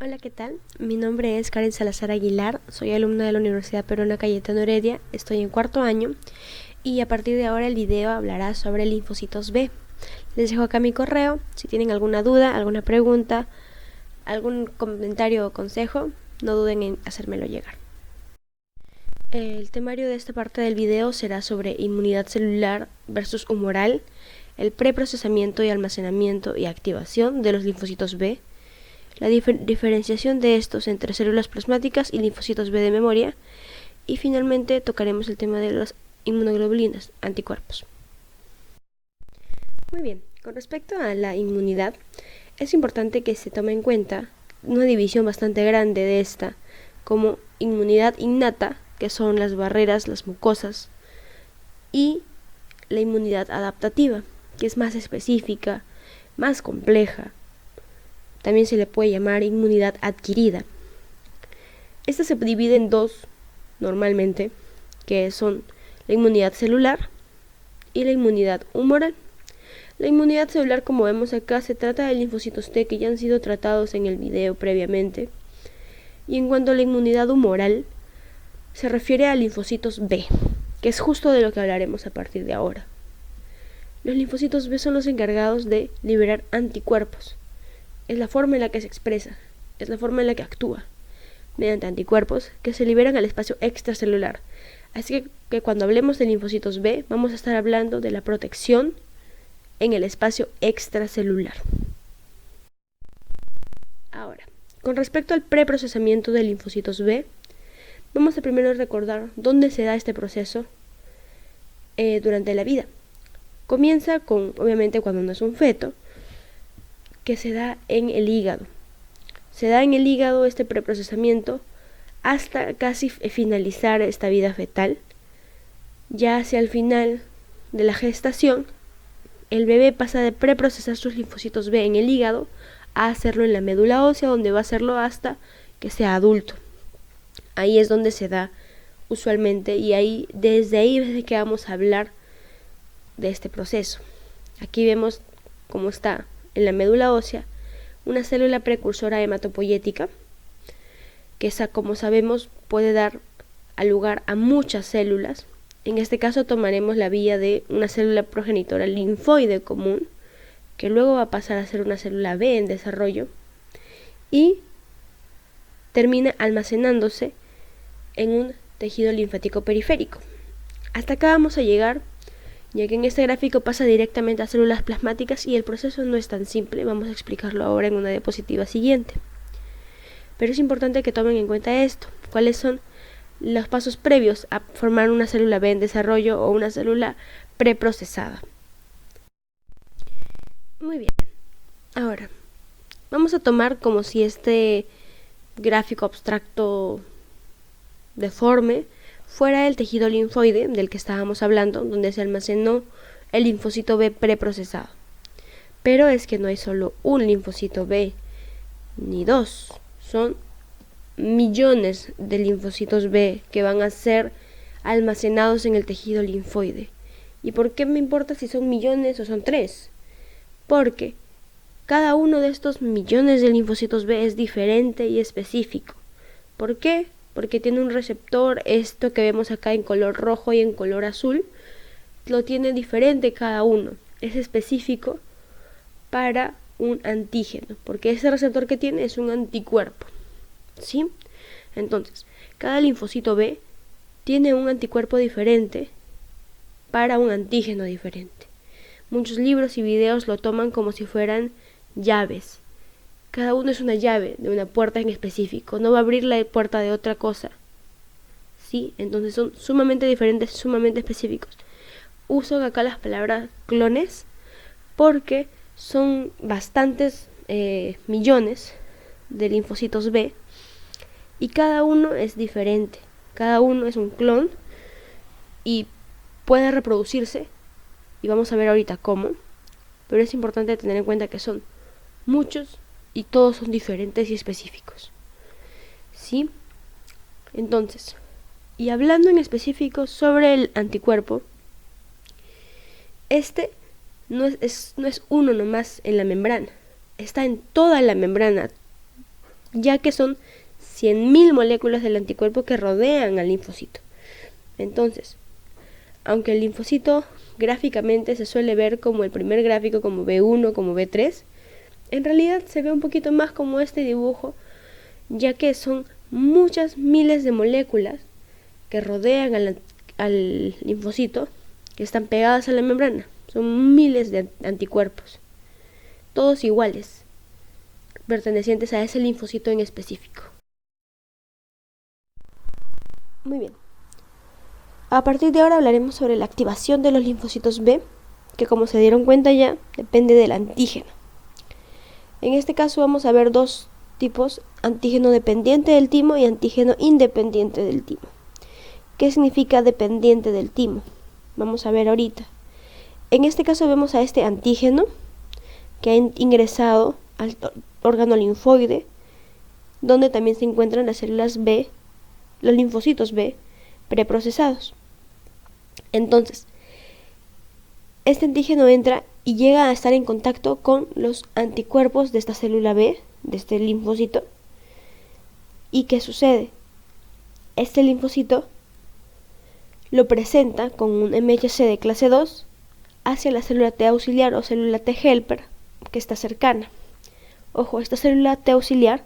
Hola, ¿qué tal? Mi nombre es Karen Salazar Aguilar, soy alumna de la Universidad Peruana Cayetano Heredia, estoy en cuarto año y a partir de ahora el video hablará sobre linfocitos B. Les dejo acá mi correo, si tienen alguna duda, alguna pregunta, algún comentario o consejo, no duden en hacérmelo llegar. El temario de esta parte del video será sobre inmunidad celular versus humoral, el preprocesamiento y almacenamiento y activación de los linfocitos B, la diferenciación de estos entre células plasmáticas y linfocitos B de memoria, y finalmente tocaremos el tema de las inmunoglobulinas, anticuerpos. Muy bien, con respecto a la inmunidad, es importante que se tome en cuenta una división bastante grande de esta, como inmunidad innata, que son las barreras, las mucosas, y la inmunidad adaptativa, que es más específica, más compleja. También se le puede llamar inmunidad adquirida. Esta se divide en dos normalmente, que son la inmunidad celular y la inmunidad humoral. La inmunidad celular, como vemos acá, se trata de linfocitos T que ya han sido tratados en el video previamente. Y en cuanto a la inmunidad humoral, se refiere a linfocitos B, que es justo de lo que hablaremos a partir de ahora. Los linfocitos B son los encargados de liberar anticuerpos. Es la forma en la que se expresa, es la forma en la que actúa, mediante anticuerpos que se liberan al espacio extracelular. Así que cuando hablemos de linfocitos B, vamos a estar hablando de la protección en el espacio extracelular. Ahora, con respecto al preprocesamiento de linfocitos B, vamos a primero recordar dónde se da este proceso durante la vida. Comienza con, obviamente, cuando uno es un feto, que se da en el hígado. Se da en el hígado este preprocesamiento hasta casi finalizar esta vida fetal. Ya hacia el final de la gestación, el bebé pasa de preprocesar sus linfocitos B en el hígado a hacerlo en la médula ósea, donde va a hacerlo hasta que sea adulto. Ahí es donde se da usualmente, y desde ahí es que vamos a hablar de este proceso. Aquí vemos cómo está en la médula ósea una célula precursora hematopoyética, que esa, como sabemos, puede dar lugar a muchas células. En este caso tomaremos la vía de una célula progenitora linfoide común, que luego va a pasar a ser una célula B en desarrollo, y termina almacenándose en un tejido linfático periférico. Hasta acá vamos a llegar, ya que en este gráfico pasa directamente a células plasmáticas y el proceso no es tan simple. Vamos a explicarlo ahora en una diapositiva siguiente. Pero es importante que tomen en cuenta esto, cuáles son los pasos previos a formar una célula B en desarrollo o una célula preprocesada. Muy bien, ahora vamos a tomar como si este gráfico abstracto deforme fuera el tejido linfoide del que estábamos hablando, donde se almacenó el linfocito B preprocesado. Pero es que no hay solo un linfocito B, ni dos, son millones de linfocitos B que van a ser almacenados en el tejido linfoide. ¿Y por qué me importa si son millones o son 3? Porque cada uno de estos millones de linfocitos B es diferente y específico. ¿Por qué? Porque tiene un receptor, esto que vemos acá en color rojo y en color azul, lo tiene diferente cada uno. Es específico para un antígeno, porque ese receptor que tiene es un anticuerpo. ¿Sí? Entonces, cada linfocito B tiene un anticuerpo diferente para un antígeno diferente. Muchos libros y videos lo toman como si fueran llaves. Cada uno es una llave de una puerta en específico, no va a abrir la puerta de otra cosa. ¿Sí? Entonces son sumamente diferentes, sumamente específicos. Uso acá las palabras clones porque son bastantes millones de linfocitos B y cada uno es diferente. Cada uno es un clon y puede reproducirse, y vamos a ver ahorita cómo, pero es importante tener en cuenta que son muchos y todos son diferentes y específicos. ¿Sí? Entonces, y hablando en específico sobre el anticuerpo, este no es uno nomás en la membrana, está en toda la membrana. ya que son 100.000 moléculas del anticuerpo que rodean al linfocito. Entonces, aunque el linfocito gráficamente se suele ver como el primer gráfico, como B1, como B3, en realidad se ve un poquito más como este dibujo, ya que son muchas miles de moléculas que rodean al linfocito, que están pegadas a la membrana. Son miles de anticuerpos, todos iguales, pertenecientes a ese linfocito en específico. Muy bien. A partir de ahora hablaremos sobre la activación de los linfocitos B, que como se dieron cuenta ya, depende del antígeno. En este caso vamos a ver dos tipos, antígeno dependiente del timo y antígeno independiente del timo. ¿Qué significa dependiente del timo? Vamos a ver ahorita. En este caso vemos a este antígeno que ha ingresado al órgano linfoide, donde también se encuentran las células B, los linfocitos B preprocesados. Entonces, este antígeno entra y llega a estar en contacto con los anticuerpos de esta célula B, de este linfocito. ¿Y qué sucede? Este linfocito lo presenta con un MHC de clase 2 hacia la célula T auxiliar o célula T helper que está cercana. Ojo, esta célula T auxiliar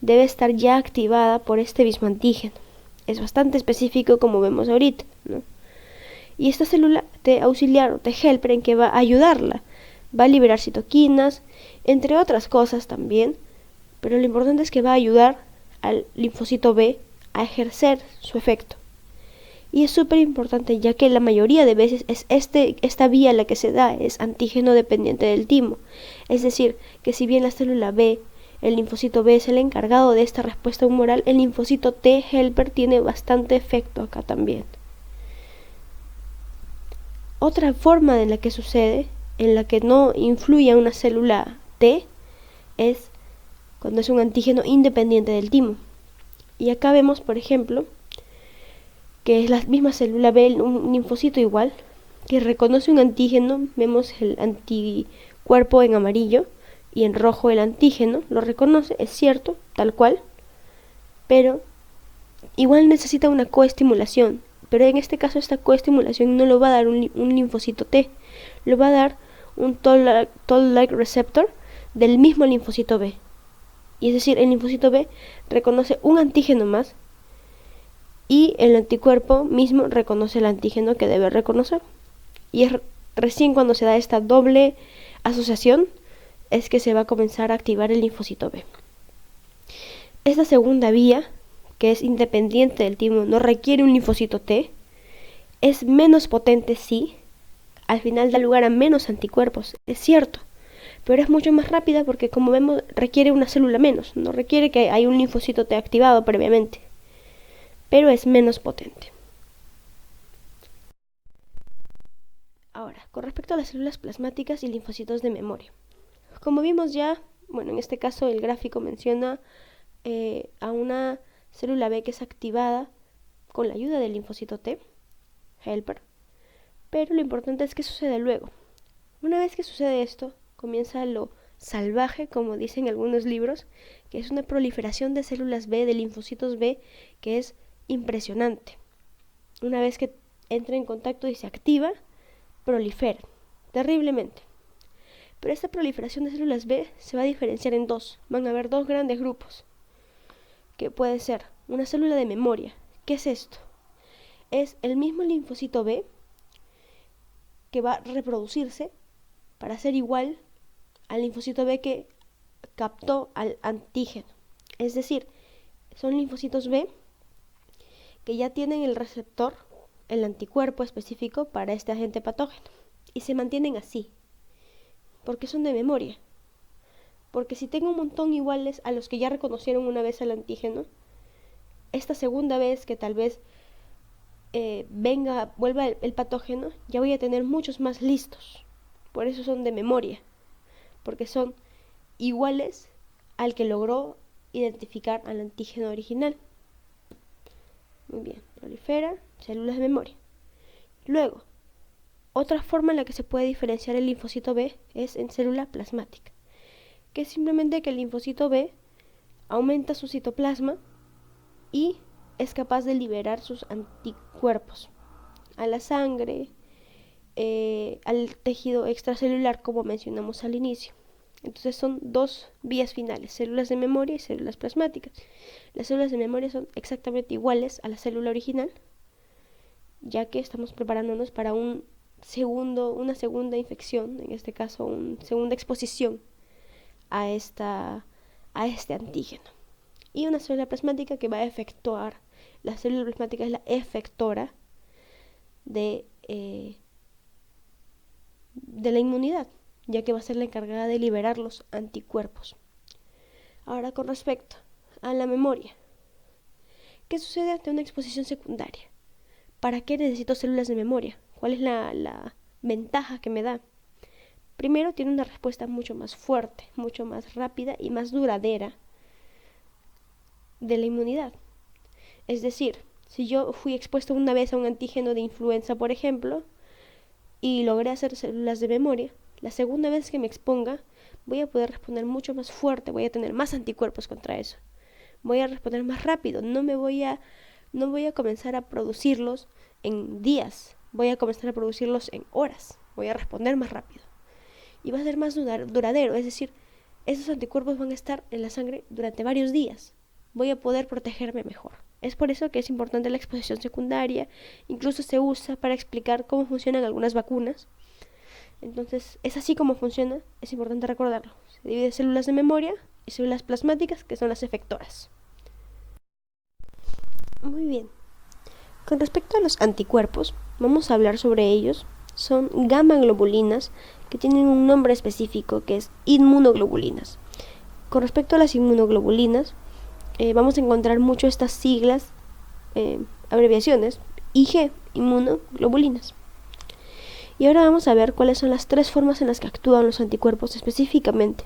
debe estar ya activada por este mismo antígeno. Es bastante específico como vemos ahorita, ¿no? Y esta célula T auxiliar o T helper, ¿en qué va a ayudarla? Va a liberar citoquinas, entre otras cosas también, pero lo importante es que va a ayudar al linfocito B a ejercer su efecto. Y es súper importante, ya que la mayoría de veces es esta vía la que se da, es antígeno dependiente del timo. Es decir, que si bien la célula B, el linfocito B es el encargado de esta respuesta humoral, el linfocito T helper tiene bastante efecto acá también. Otra forma en la que sucede, en la que no influye a una célula T, es cuando es un antígeno independiente del timo. Y acá vemos, por ejemplo, que es la misma célula B, un linfocito igual, que reconoce un antígeno. Vemos el anticuerpo en amarillo y en rojo el antígeno, lo reconoce, es cierto, tal cual, pero igual necesita una coestimulación. Pero en este caso esta coestimulación no lo va a dar un linfocito T, lo va a dar un toll-like receptor del mismo linfocito B. Y es decir, el linfocito B reconoce un antígeno más y el anticuerpo mismo reconoce el antígeno que debe reconocer. Y es recién cuando se da esta doble asociación es que se va a comenzar a activar el linfocito B. Esta segunda vía, que es independiente del timo, no requiere un linfocito T, es menos potente, sí, al final da lugar a menos anticuerpos, es cierto, pero es mucho más rápida porque, como vemos, requiere una célula menos, no requiere que haya un linfocito T activado previamente, pero es menos potente. Ahora, con respecto a las células plasmáticas y linfocitos de memoria. Como vimos ya, bueno, en este caso el gráfico menciona a una célula B que es activada con la ayuda del linfocito T helper, pero lo importante es que sucede luego. Una vez que sucede esto, comienza lo salvaje, como dicen algunos libros, que es una proliferación de células B, de linfocitos B, que es impresionante. Una vez que entra en contacto y se activa, proliferan terriblemente. Pero esta proliferación de células B se va a diferenciar en dos. Van a haber dos grandes grupos, que puede ser una célula de memoria. ¿Qué es esto? Es el mismo linfocito B que va a reproducirse para ser igual al linfocito B que captó al antígeno. Es decir, son linfocitos B que ya tienen el receptor, el anticuerpo específico para este agente patógeno, y se mantienen así, porque son de memoria. Porque si tengo un montón iguales a los que ya reconocieron una vez al antígeno, esta segunda vez que tal vez vuelva el patógeno, ya voy a tener muchos más listos. Por eso son de memoria, porque son iguales al que logró identificar al antígeno original. Muy bien, prolifera células de memoria. Luego, otra forma en la que se puede diferenciar el linfocito B es en célula plasmática, que es simplemente que el linfocito B aumenta su citoplasma y es capaz de liberar sus anticuerpos a la sangre, al tejido extracelular, como mencionamos al inicio. Entonces son dos vías finales, células de memoria y células plasmáticas. Las células de memoria son exactamente iguales a la célula original, ya que estamos preparándonos para una segunda infección, en este caso una segunda exposición a este antígeno. Y una célula plasmática que va a efectuar, la célula plasmática es la efectora de la inmunidad, ya que va a ser la encargada de liberar los anticuerpos. Ahora, con respecto a la memoria, ¿qué sucede ante una exposición secundaria? ¿Para qué necesito células de memoria? ¿Cuál es la ventaja que me da? Primero, tiene una respuesta mucho más fuerte, mucho más rápida y más duradera de la inmunidad. Es decir, si yo fui expuesto una vez a un antígeno de influenza, por ejemplo, y logré hacer células de memoria, la segunda vez que me exponga voy a poder responder mucho más fuerte, voy a tener más anticuerpos contra eso, voy a responder más rápido, no voy a comenzar a producirlos en días, voy a comenzar a producirlos en horas, voy a responder más rápido y va a ser más duradero, es decir, esos anticuerpos van a estar en la sangre durante varios días, voy a poder protegerme mejor. Es por eso que es importante la exposición secundaria, incluso se usa para explicar cómo funcionan algunas vacunas. Entonces, es así como funciona, es importante recordarlo. Se divide en células de memoria y células plasmáticas, que son las efectoras. Muy bien. Con respecto a los anticuerpos, vamos a hablar sobre ellos. Son gamma globulinas que tienen un nombre específico que es inmunoglobulinas. Con respecto a las inmunoglobulinas, vamos a encontrar mucho estas siglas, abreviaciones, IG, inmunoglobulinas. Y ahora vamos a ver cuáles son las tres formas en las que actúan los anticuerpos específicamente.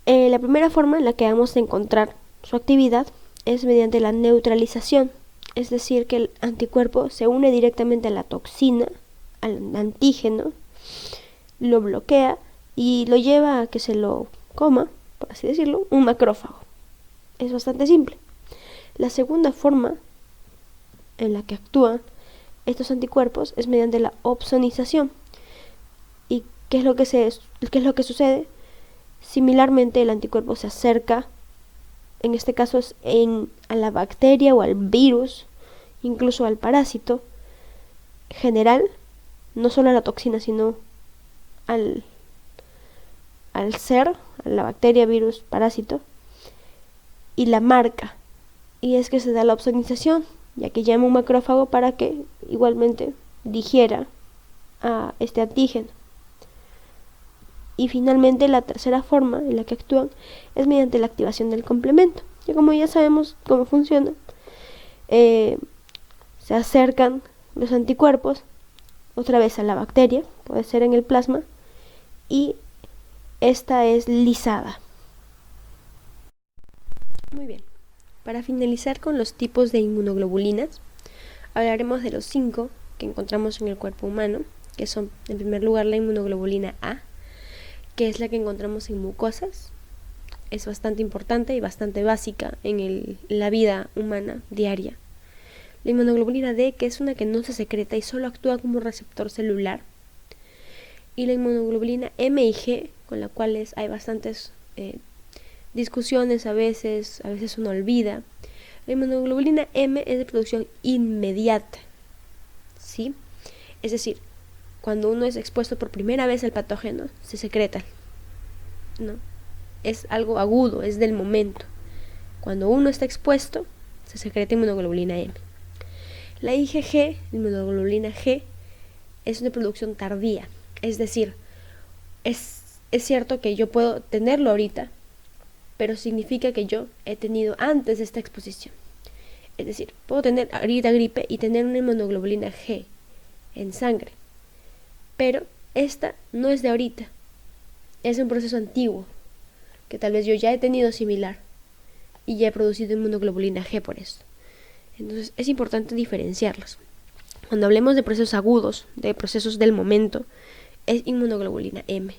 La primera forma en la que vamos a encontrar su actividad es mediante la neutralización, es decir, que el anticuerpo se une directamente a la toxina, al antígeno, lo bloquea y lo lleva a que se lo coma, por así decirlo, un macrófago. Es bastante simple. La segunda forma en la que actúan estos anticuerpos es mediante la opsonización. ¿Y qué es lo que sucede? Similarmente, el anticuerpo se acerca, en este caso es a la bacteria o al virus, incluso al parásito general, no solo a la toxina, sino al ser, a la bacteria, virus, parásito, y la marca. Y es que se da la opsonización, ya que llama un macrófago para que igualmente digiera a este antígeno. Y finalmente, la tercera forma en la que actúan es mediante la activación del complemento. Ya como ya sabemos cómo funciona, se acercan los anticuerpos otra vez a la bacteria, puede ser en el plasma, y esta es lisada. Muy bien. Para finalizar con los tipos de inmunoglobulinas, hablaremos de los 5 que encontramos en el cuerpo humano, que son, en primer lugar, la inmunoglobulina A, que es la que encontramos en mucosas. Es bastante importante y bastante básica en la vida humana diaria. La inmunoglobulina D, que es una que no se secreta y solo actúa como receptor celular. Y la inmunoglobulina M y G, con la cual hay bastantes discusiones, a veces uno olvida. La inmunoglobulina M es de producción inmediata, ¿sí? Es decir, cuando uno es expuesto por primera vez al patógeno, se secreta, ¿no? Es algo agudo, es del momento. Cuando uno está expuesto, se secreta inmunoglobulina M. La IgG, inmunoglobulina G, es de producción tardía, es decir, es cierto que yo puedo tenerlo ahorita, pero significa que yo he tenido antes de esta exposición. Es decir, puedo tener ahorita gripe y tener una inmunoglobulina G en sangre, pero esta no es de ahorita, es un proceso antiguo, que tal vez yo ya he tenido similar y ya he producido inmunoglobulina G por esto. Entonces es importante diferenciarlos. Cuando hablemos de procesos agudos, de procesos del momento, es inmunoglobulina M.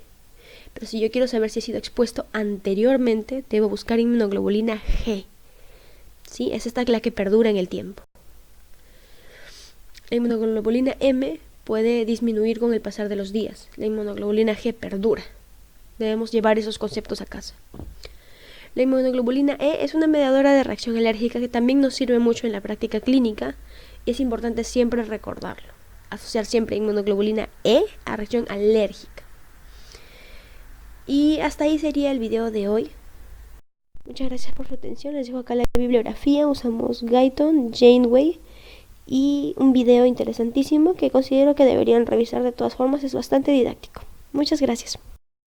Pero si yo quiero saber si ha sido expuesto anteriormente, debo buscar inmunoglobulina G. ¿Sí? Es esta la que perdura en el tiempo. La inmunoglobulina M puede disminuir con el pasar de los días. La inmunoglobulina G perdura. Debemos llevar esos conceptos a casa. La inmunoglobulina E es una mediadora de reacción alérgica que también nos sirve mucho en la práctica clínica y es importante siempre recordarlo. Asociar siempre inmunoglobulina E a reacción alérgica. Y hasta ahí sería el video de hoy. Muchas gracias por su atención. Les dejo acá la bibliografía. Usamos Guyton, Janeway y un video interesantísimo que considero que deberían revisar de todas formas. Es bastante didáctico. Muchas gracias.